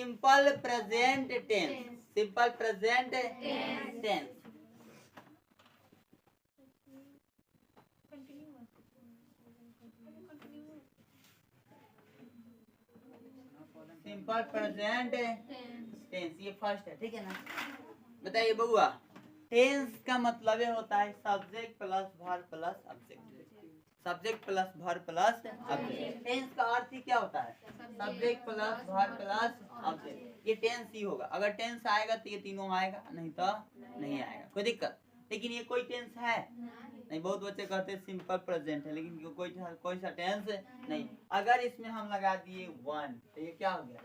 Simple present tense, simple present tense. Simple present tense ये first है, ठीक है ना। बताइए बउआ, टेंस का मतलब ये होता है subject plus verb plus object, subject plus verb plus object. Tense का अर्थ ही क्या होता है? Subject plus verb plus object. ये टेंस ही होगा। अगर टेंस आएगा तो ये तीनों आएगा, नहीं तो नहीं आएगा, कोई दिक्कत। लेकिन ये कोई टेंस है नहीं। बहुत बच्चे कहते हैं सिंपल प्रेजेंट है, लेकिन कोई सा टेंस नहीं। अगर इसमें हम लगा दिए वन तो ये क्या हो गया?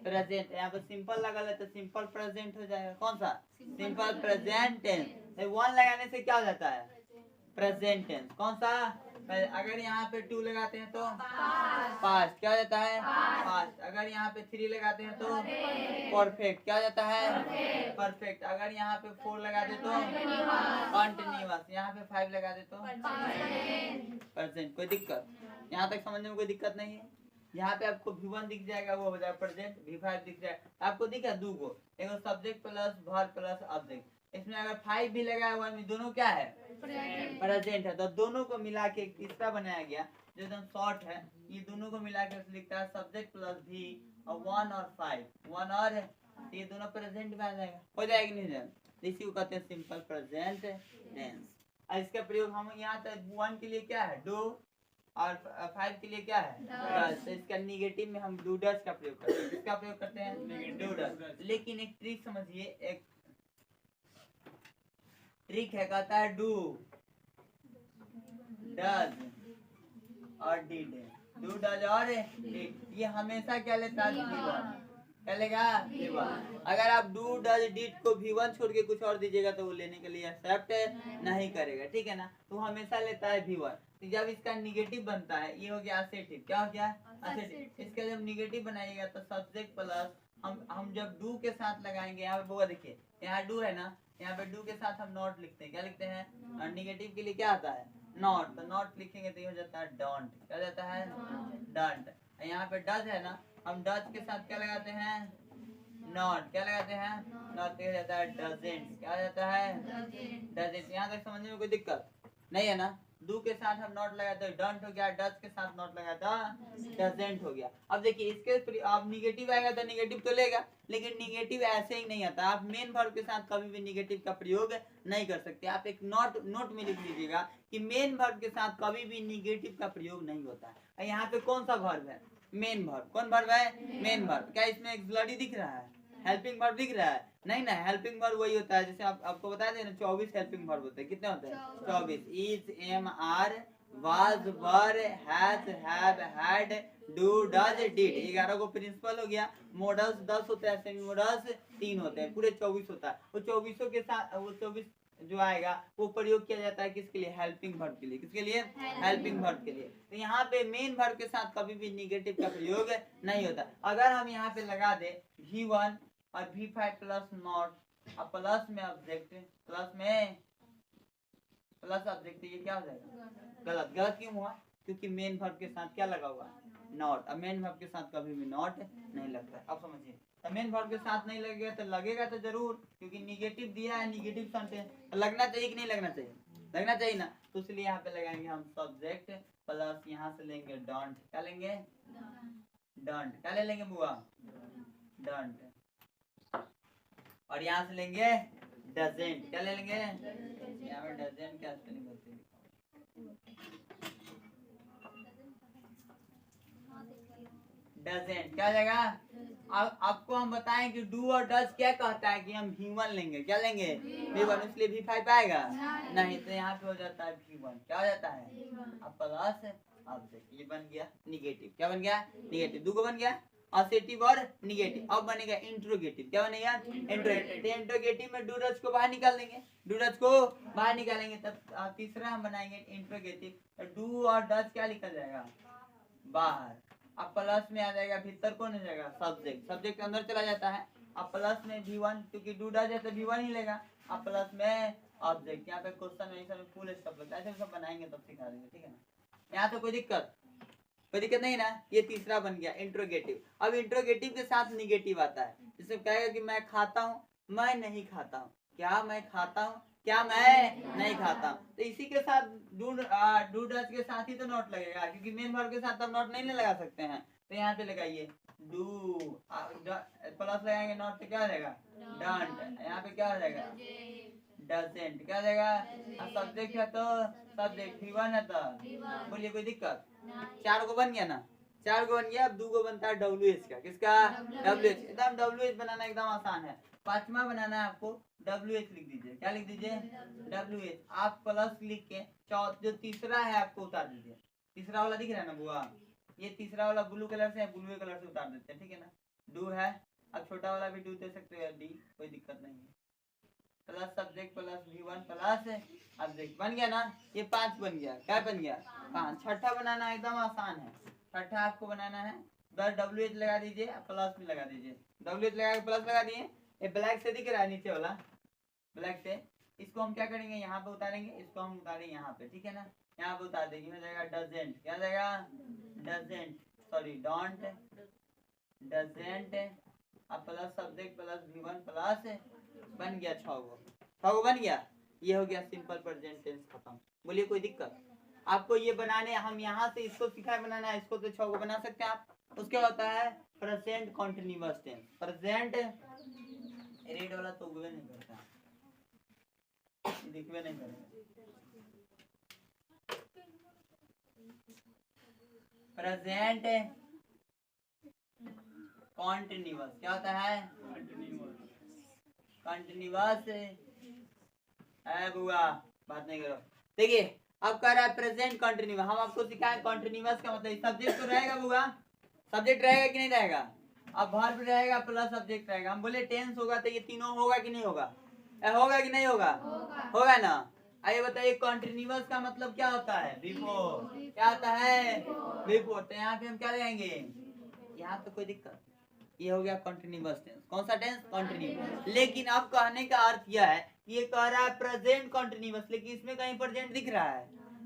प्रेजेंट। यहाँ पे सिंपल लगा ले तो सिंपल प्रेजेंट हो जाएगा। कौन सा? Simple present tense. वन लगाने से क्या हो जाता है? Present tense. कौन सा? अगर यहाँ पे टू लगाते हैं तो पास्ट क्या हो जाता है? पास्ट। अगर यहाँ पे थ्री लगाते हैं तो परफेक्ट क्या हो जाता है? परफेक्ट। अगर यहाँ पे फोर लगा दे तो कॉन्टिन्यूअस। यहाँ पे फाइव लगा दे तो प्रेजेंट। कोई दिक्कत? यहाँ तक समझने में कोई दिक्कत नहीं है। यहाँ पे आपको V1 दिख जाएगा, वो हो जाएगा प्रेजेंट। V5 दिख जाएगा। आपको दिखा दो गो, एक subject plus verb plus object. इसमें अगर 5 भी लगाया हुआ है, दोनों क्या है? प्रेजेंट है। तो दोनों को मिला के एक तीसरा बनाया गया जो एकदम शॉर्ट है। ये दोनों को मिला के लिखता है सब्जेक्ट प्लस भी और 1 और 5, 1 और ये दोनों प्रेजेंट में आ जाएगा। हो जाएगा नहीं? इसी को कहते हैं सिंपल प्रेजेंट टेंस। और इसका प्रयोग हम यहाँ तक 1 के लिए क्या है? डू और 5 के लिए क्या है? डज। तो इसका निगेटिव में हम डू डज का प्रयोग करते हैं। किसका प्रयोग करते हैं? Do does. लेकिन एक ट्रिक समझिए, एक ट्रिक है, कहता है डू डज और डिड। डू डज और डिड ये हमेशा क्या लेता है? V1 क्या लेगा? V1। अगर आप डू डज डिड को V1 छोड़ के कुछ और दीजिएगा तो वो लेने के लिए एक्सेप्ट नहीं करेगा, ठीक है ना। तो हमेशा लेता है V1। तो जब इसका निगेटिव बनता है, ये हो गया असेटिव। क्या हो गया? असेटिव। इसका जब निगेटिव बनाइएगा तो सब्जेक्ट प्लस हम जब डू के साथ लगाएंगे, यहाँ पे देखिए, यहाँ डू है ना, यहाँ पे डू के साथ हम नॉट लिखते हैं। क्या लिखते हैं? और निगेटिव के लिए क्या आता है? नॉट। तो नॉट लिखेंगे तो ये हो जाता है डोंट। क्या जाता है? डोंट। यहाँ पे डज है ना, हम डज के साथ क्या लगाते हैं? नॉट। क्या लगाते हैं? नॉट। हो जाता है डजेंट। क्या जाता है? डजेंट। यहाँ तक समझने में कोई दिक्कत नहीं है ना। डू के साथ हम नॉट लगाते हैं, डोंट हो गया। डज के साथ नॉट लगाता डजेंट हो गया। अब देखिए इसके आप निगेटिव आएगा तो निगेटिव तो लेगा, लेकिन निगेटिव ऐसे ही नहीं आता। आप मेन वर्ब के साथ कभी भी निगेटिव का प्रयोग नहीं कर सकते। आप एक नोट में लिख लीजिएगा कि मेन वर्ब के साथ कभी भी निगेटिव का प्रयोग नहीं होता है। यहाँ पे कौन सा वर्ब है? Main verb. कौन वर्ब है? Main verb. क्या इसमें एक्सिलरी दिख रहा है? हेल्पिंग वर्ब दिख रहा है? नहीं ना। हेल्पिंग वर्ब वही होता है जैसे आपको बता दें ना, 24 हेल्पिंग वर्ब होते हैं। कितने होते हैं? 24। Is, am, are, was, were, has, have, had, do, does, did. 11 को प्रिंसिपल हो गया। मॉडल्स 10 होते हैं, सेमी मॉडल्स 3 होते हैं, पूरे 24 होता है। वो 24 के साथ वो 24 जो आएगा वो प्रयोग किया जाता है किसके लिए? हेल्पिंग वर्ब के लिए। किसके लिए? हेल्पिंग वर्ब के लिए। तो यहाँ पे मेन वर्ब के साथ कभी भी निगेटिव का प्रयोग नहीं होता। अगर हम यहाँ पे लगा दे V1 और V5 प्लस नॉट और प्लस में ऑब्जेक्ट, प्लस में प्लस ऑब्जेक्ट, ये क्या हो जाएगा? गलत। गलत क्यों हुआ? क्योंकि मेन वर्ब के साथ क्या लगा हुआ? नॉट। अब मेन वर्ब के साथ कभी भी नॉट नहीं लगता। अब समझिए, तो मेन वर्ब के साथ नहीं लगेगा तो लगेगा तो जरूर, क्योंकि निगेटिव दिया है, निगेटिव सेंटेंस तो लगना चाहिए कि नहीं लगना चाहिए? लगना चाहिए ना। तो इसलिए यहाँ पे लगाएंगे हम सब्जेक्ट प्लस यहाँ से लेंगे डोंट। क्या लेंगे? डोंट। क्या ले लेंगे बुआ? डोंट। और यहाँ से लेंगे डजेंट। क्या ले लेंगे? यहाँ पे डजेंट क्या स्पेलिंग होती है? डजेंट। क्या जाएगा? अब आपको हम बताएं कि डू और डज क्या कहता है कि हम V1 लेंगे। क्या लेंगे? V1। इसलिए V5 आएगा नहीं, तो यहाँ पे हो जाता है V1। क्या हो जाता है? अब प्लस ऑब्जेक्ट, ये बन गया निगेटिव। क्या बन गया? निगेटिव। दो को बन गया असेटिव और निगेटिव। अब बनेगा इंट्रोगेटिव। क्या बनेगा? इंट्रोगेटिव। इंट्रोगेटिव में डू डज को बाहर निकाल देंगे, डू डज को बाहर निकालेंगे, तब तीसरा हम बनाएंगे इंट्रोगेटिव। डू और डज क्या लिखा जाएगा? बाहर। अब प्लस में आ जाएगा, भीतर कौन हो जाएगा? सब्जेक्ट। सब्जेक्ट अंदर चला जाता है। अब प्लस में V1, क्योंकि डू डज है तो V1 ही लेगा। अब प्लस में ऑब्जेक्ट। यहाँ पे क्वेश्चन में फुल स्टॉप लगता है, ऐसे सब बनाएंगे तब सिखा देंगे, ठीक है ना। यहाँ तो कोई दिक्कत कोई दिक्कत नहीं ना। ये तीसरा बन गया इंट्रोगेटिव। अब इंट्रोगेटिव के साथ निगेटिव आता है, जिसमें कहेगा कि मैं खाता हूँ, मैं नहीं खाता हूँ, क्या मैं खाता हूँ, क्या मैं नहीं खाता हूँ। तो इसी के साथ डू डज के साथ ही तो नॉट लगेगा, क्योंकि मेन वर्ब के साथ हम नॉट नहीं लगा सकते हैं। तो यहाँ पे लगाइए डू, प्लस लगाएंगे नॉट से क्या हो जाएगा डोंट। यहाँ पे क्या हो जाएगा डजंट, क्या हो जाएगा। सब्जेक्ट है तो सब्जेक्ट, V1 है तो बोलिए कोई दिक्कत। 4 को बन गया ना, 4 को बन गया। अब 2 को बनता है WH का, किसका WH। एकदम WH बनाना एकदम आसान है। 5वां बनाना है आपको, WH लिख दीजिए। क्या लिख दीजिए WH। आप प्लस लिख के जो तीसरा है आपको उतार दीजिए। तीसरा वाला दिख रहा है ना बुआ, ये तीसरा वाला ब्लू कलर से, ब्लू कलर से उतार देते हैं, ठीक है ना। डू है, अब छोटा वाला भी डू दे सकते हो डी, कोई दिक्कत नहीं है। Plus subject plus V1 plus object बन गया ना। ये 5 बन गया, क्या बन गया 5। छठा बनाना एकदम आसान है। छठा आपको बनाना है, बस WH लगा दीजिए, प्लस भी लगा दीजिए। WH लगा के प्लस लगा दिए। ये ब्लैक से दिख रहा है नीचे वाला, ब्लैक से इसको हम क्या करेंगे यहाँ पे उतारेंगे, इसको हम उतारेंगे यहाँ पे, ठीक है ना। यहाँ पे उतार देंगे, हो जाएगा डजेंट, क्या जाएगा डजेंट, सॉरी डोंट, डजेंट। अब plus subject plus V1 plus बन गया 6 को बन गया। ये हो गया सिंपल प्रेजेंट टेंस खत्म। बोलिए कोई दिक्कत। आपको ये बनाने, हम यहाँ से इसको सिखाए बनाना है, इसको तो 6 को बना सकते हैं आप। उसके होता है present continuous tense. Present red वाला तो उगवे नहीं करता, दिखवे नहीं करेगा। प्रेजेंट कॉन्टिन्यूअस क्या होता है कंटिन्यूअस है बुआ, बात नहीं करो। देखिए अब कह रहा है प्रेजेंट कंटिन्यूअस। हम आपको सिखाए कंटिन्यूअस का मतलब सब्जेक्ट तो रहेगा बुआ, सब्जेक्ट रहेगा कि नहीं रहेगा। अब वर्ब रहेगा प्लस सब्जेक्ट रहेगा। हम बोले टेंस होगा तो ये तीनों होगा कि नहीं होगा, होगा कि नहीं होगा, होगा ना। आइए बताइए कंटिन्यूअस का मतलब क्या होता है बिफोर, क्या होता है बिफोर। तो यहाँ पे हम क्या लगाएंगे, यहाँ पे कोई दिक्कत। ये हो गया कंटिन्यूअस टेंस। कौन सा टेंस कंटिन्यूअस। लेकिन अब कहने का अर्थ यह है कि ये कह रहा है प्रेजेंट कंटिन्यूअस, लेकिन इसमें कहीं प्रेजेंट दिख रहा है।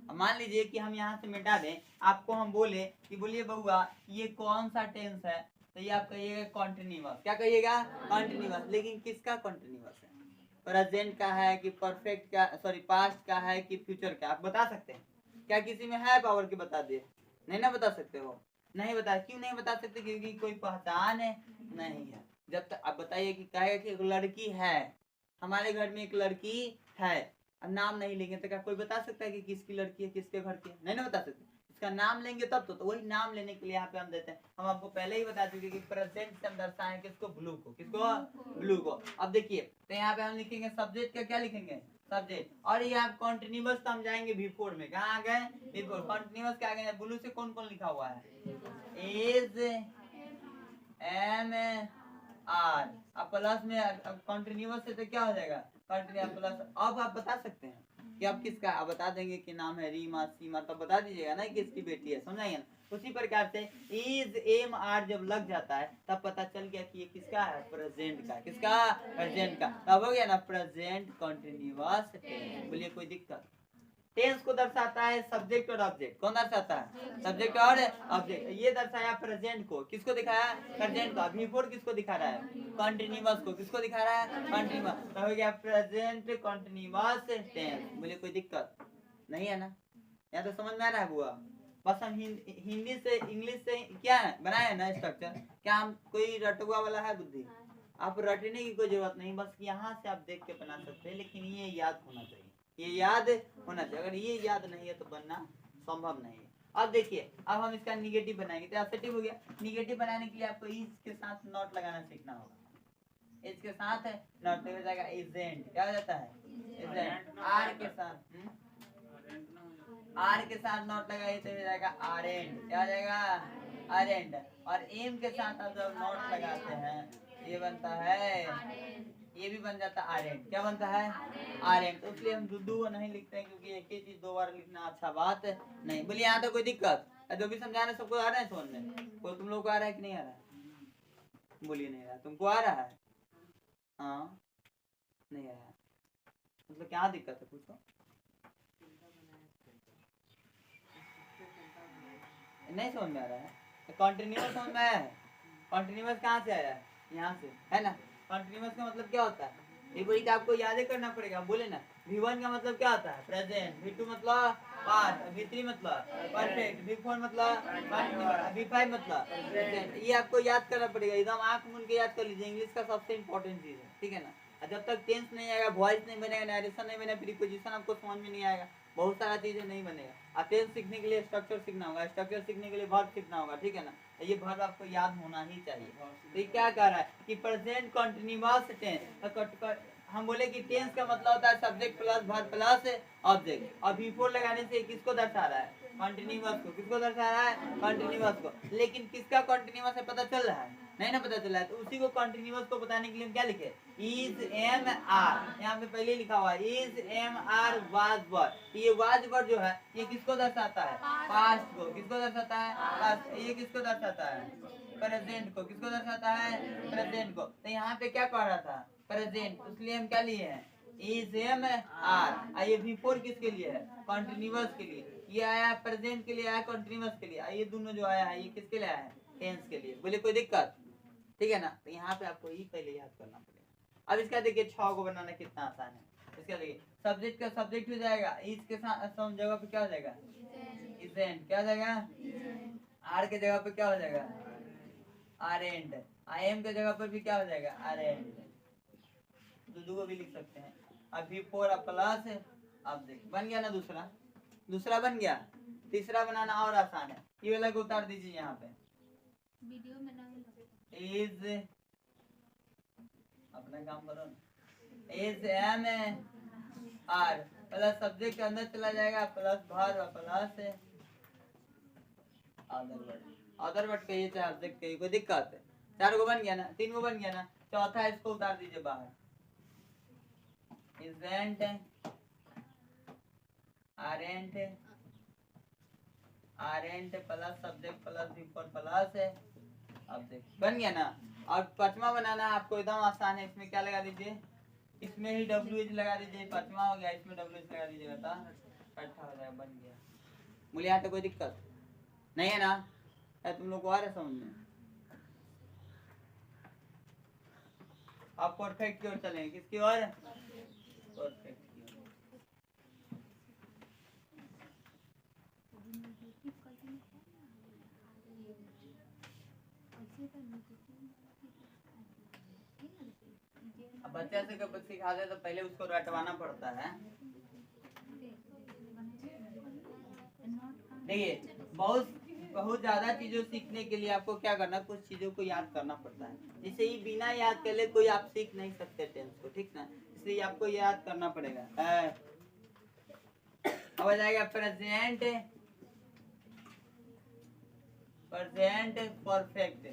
अब मान लीजिए कि हम यहाँ से मिटा दें, आपको हम बोले कि बोलिए बउआ ये कौन सा टेंस है, तो ये आप कहिएगा कंटिन्यूअस। क्या कहिएगा कंटिन्यूअस। लेकिन किसका कंटिन्यूअस है, प्रेजेंट का है कि परफेक्ट का, सॉरी पास्ट का है कि फ्यूचर का, आप बता सकते हैं। क्या किसी में है पावर की बता दिए, नहीं ना बता सकते हो, नहीं बता। क्यों नहीं बता सकते, क्योंकि कोई पहचान है नहीं है। जब तक आप बताइए कि कहेगा कि एक लड़की है, हमारे घर में एक लड़की है, नाम नहीं लेंगे तो क्या कोई बता सकता है कि किसकी लड़की है, किसके घर की है, नहीं ना बता सकते। इसका नाम लेंगे तब तो वही नाम लेने के लिए यहाँ पे हम देते हैं। हम आपको पहले ही बता चुके कि प्रेजेंट से हम दर्शाएं किसको ब्लू को, किसको ब्लू को। अब देखिए तो यहाँ पे हम लिखेंगे सब्जेक्ट का, क्या लिखेंगे सब्जेक्ट। और ये आप कंटिन्यूअस तो हम जाएंगे बिफोर में, कहाँ आ गए बिफोर। कंटिन्यूअस क्या आ गए, ब्लू से कौन कौन लिखा हुआ है इज एम आर। अब प्लस में कंटिन्यूअस से तो क्या हो जाएगा कंटिन्यूअस प्लस। अब आप बता सकते हैं कि आप किसका, आप बता देंगे कि नाम है रीमा सीमा, तो बता दीजिएगा ना किसकी बेटी है, समझाइए ना। उसी प्रकार से इज एम आर जब लग जाता है तब पता चल गया कि ये किसका है प्रेजेंट का, किसका प्रेजेंट का। तब हो गया ना प्रेजेंट कंटिन्यूअस टेंस। बोलिए कोई दिक्कत। टेंस को दर्शाता है सब्जेक्ट और ऑब्जेक्ट। कौन दर्शाता है सब्जेक्ट और ऑब्जेक्ट। ये दर्शाया प्रेजेंट को, किसको दिखाया प्रेजेंट को। बिफोर किसको दिखा रहा है कंटिन्यूअस को, किसको दिखा रहा है कंटिन्यूअस। तो हो गया प्रेजेंट कंटिन्यूअस टेंस। बोले कोई दिक्कत नहीं है ना, यहाँ तो समझ में आ रहा है बुआ। बस हम हिंदी से इंग्लिश से क्या है बनाए ना स्ट्रक्चर। क्या हम कोई रटुआ वाला है बुद्धि, आप रटने की कोई जरूरत नहीं, बस यहाँ से आप देख के बना सकते हैं। लेकिन ये याद होना चाहिए, ये याद होना चाहिए। अगर ये याद नहीं है तो बनना संभव नहीं है। अब देखिए अब हम इसका निगेटिव बनाएंगे तो एसेटिव हो गया। निगेटिव बनाने के लिए आपको इज के साथ नॉट लगाना सीखना होगा। इज के साथ नॉट हो जाएगा इजेंट, क्या हो जाता है इजेंट। आर के साथ आर के साथ नॉट लगाइए तो हो जाएगा आरेंट, क्या हो जाएगा आरेंट। और एम के साथ आप जब नॉट लगाते हैं ये बनता है, ये भी बन जाता है आरेंट। क्या बनता है आरेंट। तो इसलिए हम दो नहीं लिखते हैं, क्योंकि एक ही चीज दो बार लिखना अच्छा बात नहीं। बोलिए यहाँ तो कोई दिक्कत, जो भी समझा रहे सबको आ रहा है समझ में। कोई तुम लोग को आ रहा है कि नहीं आ रहा है, बोलिए नहीं आ रहा, तुमको आ रहा है हाँ नहीं आ रहा है, मतलब क्या दिक्कत है पूछो। नहीं समझ में आ रहा है? कॉन्टिन्यूअस समझ में आया है? कॉन्टिन्यूअस कहाँ से आया है? यहाँ से, है ना? कॉन्टिन्यूअस का मतलब क्या होता है? ये बोली कि आपको याद ही करना पड़ेगा, बोले ना। V1 का मतलब क्या होता है? प्रेजेंट। V2 मतलब पास्ट, V3 मतलब परफेक्ट, V4 मतलब कंटिन्यूअस, V5 मतलब प्रेजेंट। ये आपको याद करना पड़ेगा, एकदम आंख मूंद के याद कर लीजिए। इंग्लिश का सबसे इंपॉर्टेंट चीज है, ठीक है ना? और जब तक टेंस नहीं आएगा, वॉइस नहीं बनेगा, नरेशन नहीं बनेगा, प्रीपोजिशन आपको समझ में नहीं आएगा, बहुत सारा चीजें नहीं बनेगा। और टेंस सीखने के लिए स्ट्रक्चर सीखना होगा, स्ट्रक्चर सीखने के लिए वर्ब सीखना होगा, ठीक है ना? ये वर्ब आपको याद होना ही चाहिए। तो ये क्या कह रहा है कि प्रेजेंट कंटिन्यूअस टेंस। हम बोले कि टेंस का मतलब होता है subject plus verb plus object, और V4 लगाने से किसको दर्शा रहा है? कंटिन्यूअस को। किसको दर्शा रहा है? कंटिन्यूअस को। लेकिन किसका कंटिन्यूअस है पता चल रहा है? नहीं ना पता चला है। तो उसी को कंटिन्यूअस को बताने के लिए हम क्या लिखे? इज एम आर, यहाँ पे पहले लिखा हुआ है is am are was were. ये वाज वर जो है ये किसको दर्शाता है? पास्ट को। किसको दर्शाता है? पास्ट। ये किसको दर्शाता है? प्रेजेंट को। किसको दर्शाता है? प्रेजेंट को। तो यहाँ पे क्या कह रहा था? प्रेजेंट, इसलिए हम क्या लिए हैं? Is am are. ये V4 किसके लिए है? कंटिन्यूअस के लिए। ये आया प्रेजेंट के लिए, आया कंटिन्यूअस के लिए। ये दोनों जो आया है ये किसके लिए आया है? टेंस के लिए। बोले कोई दिक्कत? ठीक है ना? तो यहाँ पे आपको ये पहले याद करना पड़ेगा। अब इसका देखिए 6 को बनाना कितना आसान है। इसका देखिए सब्जेक्ट का सब्जेक्ट हो जाएगा, इज के साथ जगह पे क्या हो जाएगा? इजेंट। क्या हो जाएगा? आर के जगह पे क्या हो जाएगा? आरेंट। आई एम के जगह पर भी क्या हो जाएगा? आरेंट। दो को भी लिख सकते हैं। अब V4 प्लस है। अब देख बन गया ना दूसरा? दूसरा बन गया। तीसरा बनाना और आसान है, ये वाला को उतार दीजिए यहाँ पे। वीडियो में ना इज, अपना काम करो ना। Is am are plus subject के अंदर चला जाएगा, प्लस भर plus other word. Other word कहिए चाहे ऑब्जेक्ट कहिए, कोई दिक्कत है? 4 को बन गया ना? 3 को बन गया ना? चौथा इसको उतार दीजिए बाहर। Isn't, aren't, aren't plus subject plus V4 plus object. बन गया ना? और पांचवा बनाना आपको एकदम आसान है। इसमें क्या लगा दीजिए? इसमें ही WH लगा दीजिए। पांचवा हो गया, इसमें WH लगा दीजिएगा तो इकट्ठा हो जाएगा, बन गया। बोले यहाँ तो कोई दिक्कत नहीं है ना? है तुम लोग को आ रहा है समझ में? आप परफेक्ट की ओर चलेंगे। किसकी ओर? परफेक्ट की ओर। अब बच्चा से कब सिखा दे तो पहले उसको रटवाना पड़ता है। देखिए बहुत बहुत ज्यादा चीजों सीखने के लिए आपको क्या करना, कुछ चीजों को याद करना पड़ता है। जैसे ही बिना याद कर ले कोई आप सीख नहीं सकते टेंस को, ठीक ना? इसलिए आपको याद करना पड़ेगा। अब आ जाएगा प्रेजेंट, प्रेजेंट परफेक्ट।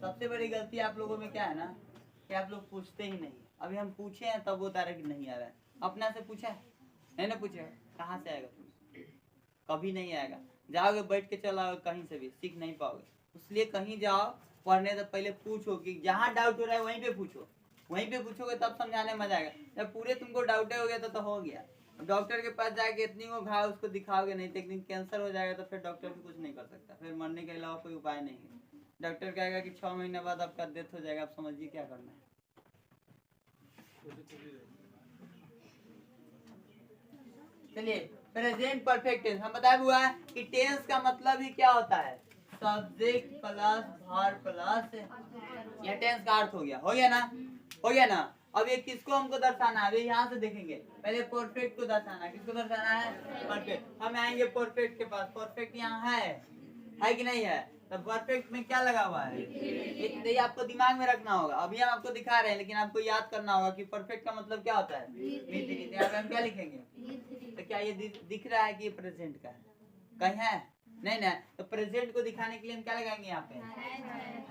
सबसे बड़ी गलती आप लोगों में क्या है ना कि आप लोग पूछते ही नहीं। अभी हम पूछे हैं तब वो डायरेक्ट नहीं आ रहा है। अपना से पूछा है? नहीं ना पूछे, कहाँ से आएगा? कभी नहीं आएगा। जाओगे बैठ के चलाओगे कहीं से भी सीख नहीं पाओगे। इसलिए कहीं जाओ पढ़ने तो पहले पूछो, कि जहाँ डाउट हो रहा है वहीं पे पूछो। वहीं पे पूछोगे तब समझाने में मजा आएगा। जब पूरे तुमको डाउट हो गया तो हो गया। डॉक्टर के पास जाके इतनी वो घाव उसको दिखाओगे नहीं, टेक्निक कैंसर हो जाएगा तो फिर डॉक्टर भी कुछ नहीं कर सकता, फिर मरने के अलावा कोई उपाय नहीं है। डॉक्टर कहेगा कि 6 महीने बाद आपका डेथ हो जाएगा। आप समझिए क्या करना है। चलिए प्रेजेंट परफेक्ट टेंस हम बताया हुआ है कि टेंस का मतलब ही क्या होता है? Subject plus verb plus. यह टेंस का अर्थ हो गया। हो गया ना? हो गया ना? अब ये किसको हमको दर्शाना है? अभी यहाँ से देखेंगे। पहले परफेक्ट को दर्शाना है। किसको दर्शाना है? परफेक्ट। हम आएंगे परफेक्ट के पास। परफेक्ट यहाँ है कि नहीं है? तो परफेक्ट में क्या लगा हुआ है? ये आपको दिमाग में रखना होगा। अभी हम आपको दिखा रहे हैं लेकिन आपको याद करना होगा कि परफेक्ट का मतलब क्या होता है? V3। यहाँ पे हम क्या लिखेंगे? तो क्या ये दिख रहा है कि ये प्रेजेंट का है? कहीं है? नहीं ना? तो प्रेजेंट को दिखाने के लिए हम क्या लगाएंगे यहाँ पे?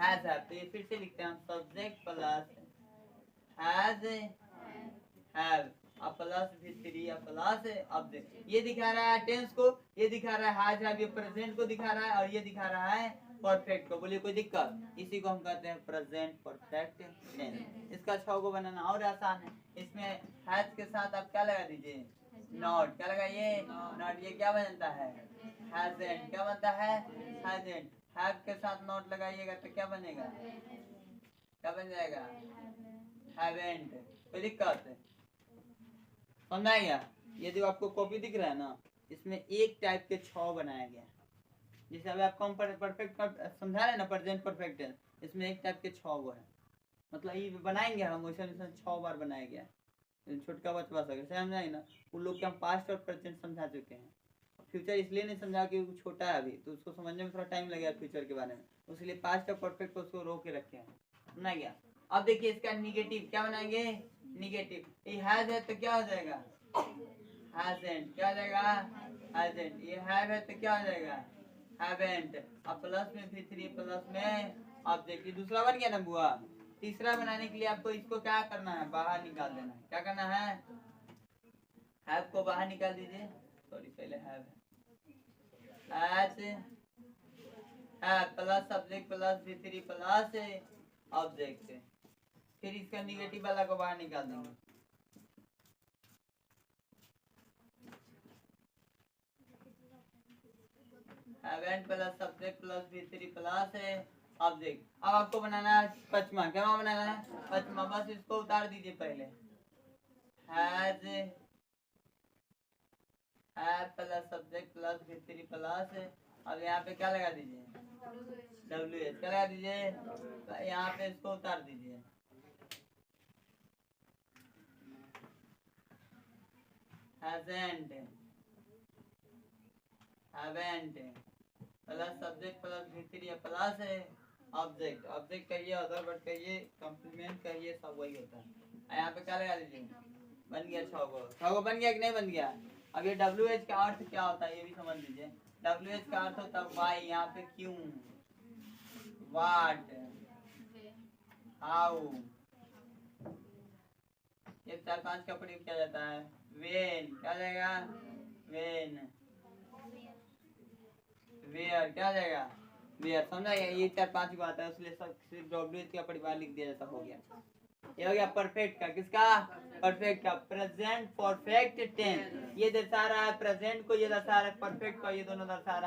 हैज है। तो ये फिर से लिखते हैं हम, subject plus has have plus V3 plus object. ये दिखा रहा है टेंस को, ये दिखा रहा है हैज हैव, ये प्रेजेंट को दिखा रहा है, और ये दिखा रहा है परफेक्ट को। बोलिए कोई दिक्कत? इसी को हम कहते हैं प्रेजेंट परफेक्ट टेंस। इसका 6 को बनाना और आसान है। इसमें हैज के साथ आप क्या लगा दीजिए? नॉट। क्या लगाइए? नॉट। ये क्या बनता है? हैजंट क्या बनता है? हैजंट। हैव के साथ नॉट लगाइएगा तो क्या बनेगा? क्या बन जाएगा? हैवेंट। कोई दिक्कत है? समझा गया? ये जो आपको कॉपी दिख रहा है ना, इसमें एक टाइप के 6 बनाया गया है। जैसे अभी आपको हम परफेक्ट समझा रहे ना, प्रेजेंट परफेक्ट टेंस, इसमें एक टाइप के 6 वो है। मतलब ये बनाएंगे हम वैसे 6 बार बनाया गया है। छोटका बचवा सके समझाए ना, उन लोग के हम पास्ट और प्रेजेंट समझा चुके हैं। फ्यूचर इसलिए नहीं समझा कि वो छोटा है अभी, तो उसको समझने में थोड़ा टाइम लगेगा फ्यूचर के बारे में, इसलिए पास्ट और परफेक्ट को उसको रोक के रखे हैं। समझा गया? अब देखिए इसका निगेटिव क्या बनाएंगे? निगेटिव। ये हैज है तो क्या हो जाएगा? हैजंट। क्या हो जाएगा? हैजंट। ये हैव है तो क्या हो जाएगा? हैवेंट। अब प्लस में भी 3 प्लस में ऑब्जेक्ट। दूसरा बन गया ना बुआ। तीसरा बनाने के लिए आपको इसको क्या करना है? बाहर निकाल देना है। क्या करना है? हैव को बाहर निकाल दीजिए। सॉरी, पहले हैव है प्लस सब्जेक्ट प्लस भी 3 प्लस ऑब्जेक्ट। फिर इसका निगेटिव वाला को बाहर निकाल देंगे। हैवेंट प्लस सब्जेक्ट प्लस भी 3 प्लस ऑब्जेक्ट। अब आपको बनाना है पचमा। क्या बनाना है? पचमा। बस इसको उतार दीजिए पहले। हैज प्लस सब्जेक्ट प्लस भी 3 प्लस। अब यहाँ पे क्या लगा दीजिए? WH। क्या लगा दीजिए? यहाँ पे इसको उतार दीजिए। Hasn't haven't plus subject plus भी3 प्लस ऑब्जेक्ट। ऑब्जेक्ट कहिए, अदर वर्ड कहिए, कॉम्प्लीमेंट कहिए, सब वही होता है। यहाँ पे क्या लगा दीजिए? बन गया 6 को। 6 को बन गया कि नहीं बन गया? अब ये WH का अर्थ क्या होता है ये भी समझ लीजिए। WH का अर्थ होता है वाई। यहाँ पे क्यों, वाट, हाउ। ये 4-5 का प्रयोग किया जाता है। वेन। क्या जाएगा? वेन। वेयर। क्या जाएगा? वेयर। समझा गया? ये 4-5 बात है, इसलिए सब सिर्फ WH का परिवार लिख दिया जाता। हो गया। ये हो गया परफेक्ट का। किसका? परफेक्ट का। प्रेजेंट परफेक्ट टेंस ये दर्शा रहा है प्रेजेंट को, ये दर्शा रहा है परफेक्ट को, ये दोनों दर्शा रहा है